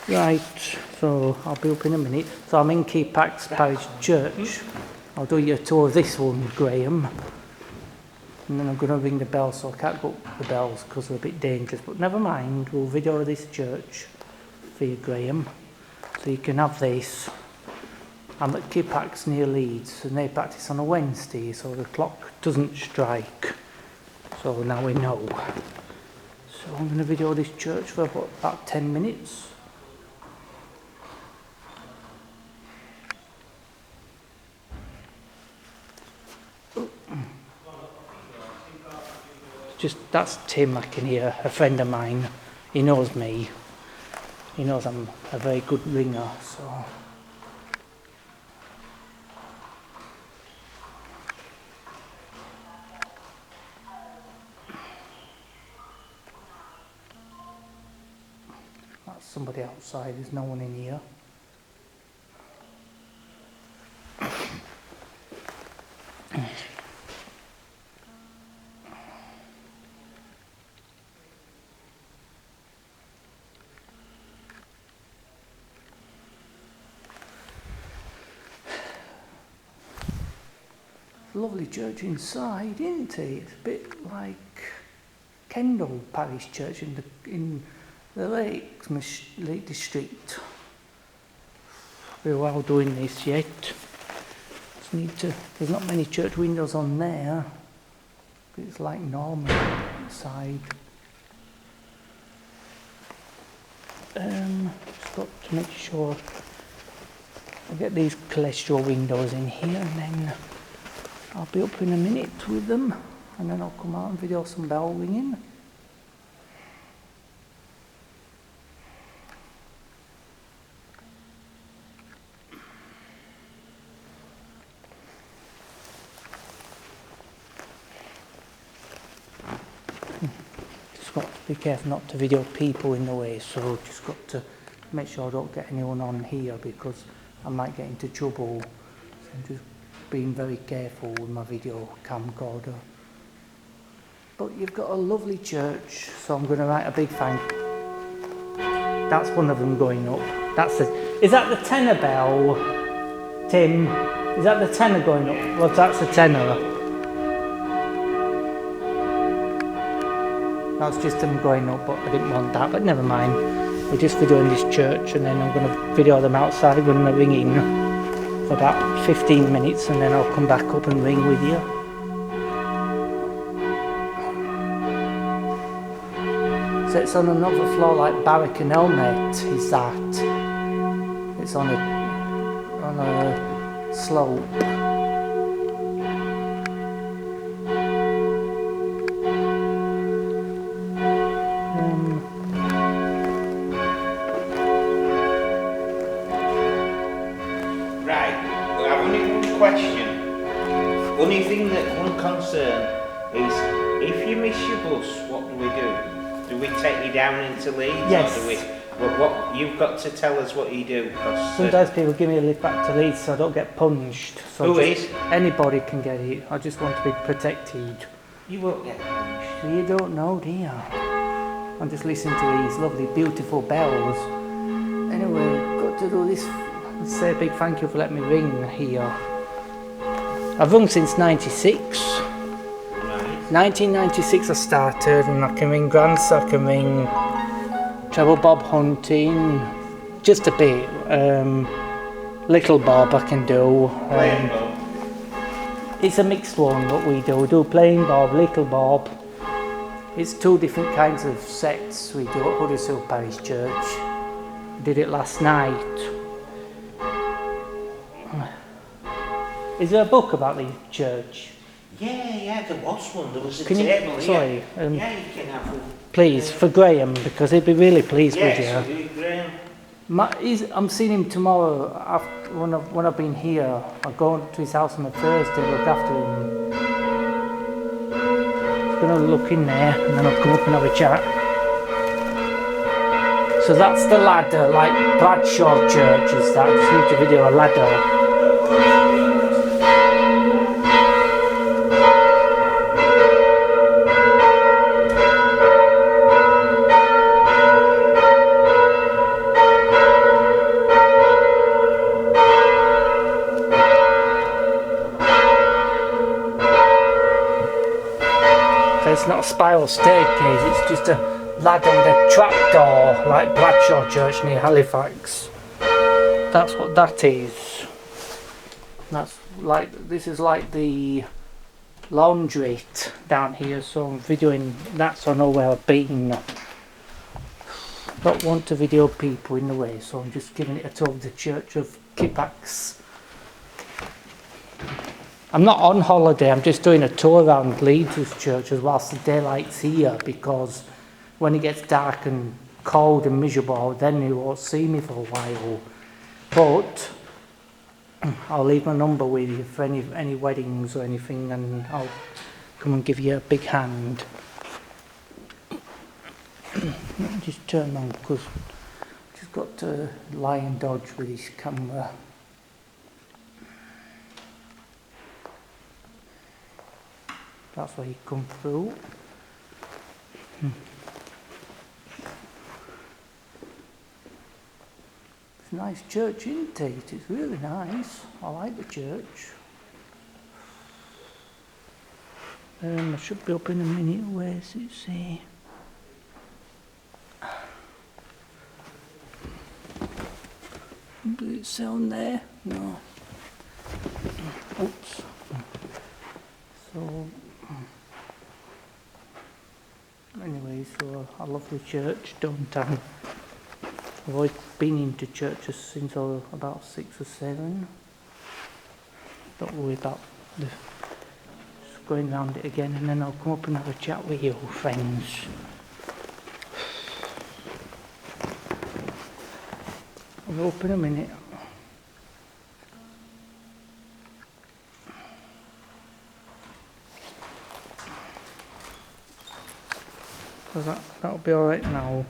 Right, so I'll be up in a minute. So I'm in Kippax Parish Church. I'll do you a tour of this one, Graham. And then I'm going to ring the bell, so I can't go up the bells because they're a bit dangerous. But never mind, we'll video this church for you, Graham. So you can have this. I'm at Kippax near Leeds, and they practice on a Wednesday, so the clock doesn't strike. So now we know. So I'm going to video this church for about 10 minutes. That's Tim, I can hear, a friend of mine. He knows me. He knows I'm a very good ringer, so. That's somebody outside, there's no one in here. Lovely church inside, isn't it? It's a bit like Kendal Parish Church in the Lake District. We're well doing this yet. Just need to. There's not many church windows on there. It's like normal inside. Just got to make sure I get these cholesterol windows in here, and then I'll be up in a minute with them, and then I'll come out and video some bell ringing. Just got to be careful not to video people in the way, so just got to make sure I don't get anyone on here because I might get into trouble. So I'm just being very careful with my video camcorder. But you've got a lovely church, so I'm going to write a big thank. That's one of them going up. Is that the tenor bell, Tim? Is that the tenor going up? Well, that's the tenor. That's just them going up, but I didn't want that, but never mind. We're just videoing this church, and then I'm going to video them outside when they're ringing for about 15 minutes, and then I'll come back up and ring with you. So it's on another floor like Barwick and Elmet, is that? It's on a slope. Only thing one concern is if you miss your bus, what do we do? Do we take you down into Leeds? Yes. Or do we? What you've got to tell us what you do. Sometimes people give me a lift back to Leeds so I don't get punched. So who is? Anybody can get it. I just want to be protected. You won't get punched. You don't know, do you? I'm just listening to these lovely, beautiful bells. Anyway, got to do this. Say a big thank you for letting me ring here. I've rung since 96. Right. 1996 I started, and I can ring grants, I can ring treble bob hunting, just a bit. Little bob I can do. Plain bob. It's a mixed one what we do. We do plain bob, little bob. It's two different kinds of sets we do at Huddersfield Parish Church. Did it last night. Is there a book about the church? Yeah, there was one. There was a can table you, here. sorry, yeah, you can have one. Please, for Graham, because he'd be really pleased with you. Yes, Graham. I'm seeing him tomorrow after, when I've been here. I'll go to his house on a Thursday, look after him. I'm going to look in there, and then I'll come up and have a chat. So that's the ladder, like Bradshaw Church is that. Just need to video a ladder. it's not a spiral staircase, it's just a ladder with a trapdoor, like Bradshaw Church near Halifax. That's what that is. That's like, this is like the laundrette down here, so I'm videoing that so I know where I've been. Don't want to video people in the way, so I'm just giving it a tour of the church of Kippax. I'm not on holiday, I'm just doing a tour around Leeds' churches whilst the daylight's here, because when it gets dark and cold and miserable, then you won't see me for a while. But I'll leave my number with you for any weddings or anything, and I'll come and give you a big hand. Let me just turn on, because I've just got to lie and dodge with this camera. That's where you come through. It's a nice church, isn't it? It's really nice. I like the church. I should be up in a minute. Where's it say? Does it say on there? No. Oops. So, anyway, so I love the church, don't I? I've always been into churches since I was about 6 or 7. Don't worry about just going round it again, and then I'll come up and have a chat with you, friends. I'll open a minute. So that'll be alright now.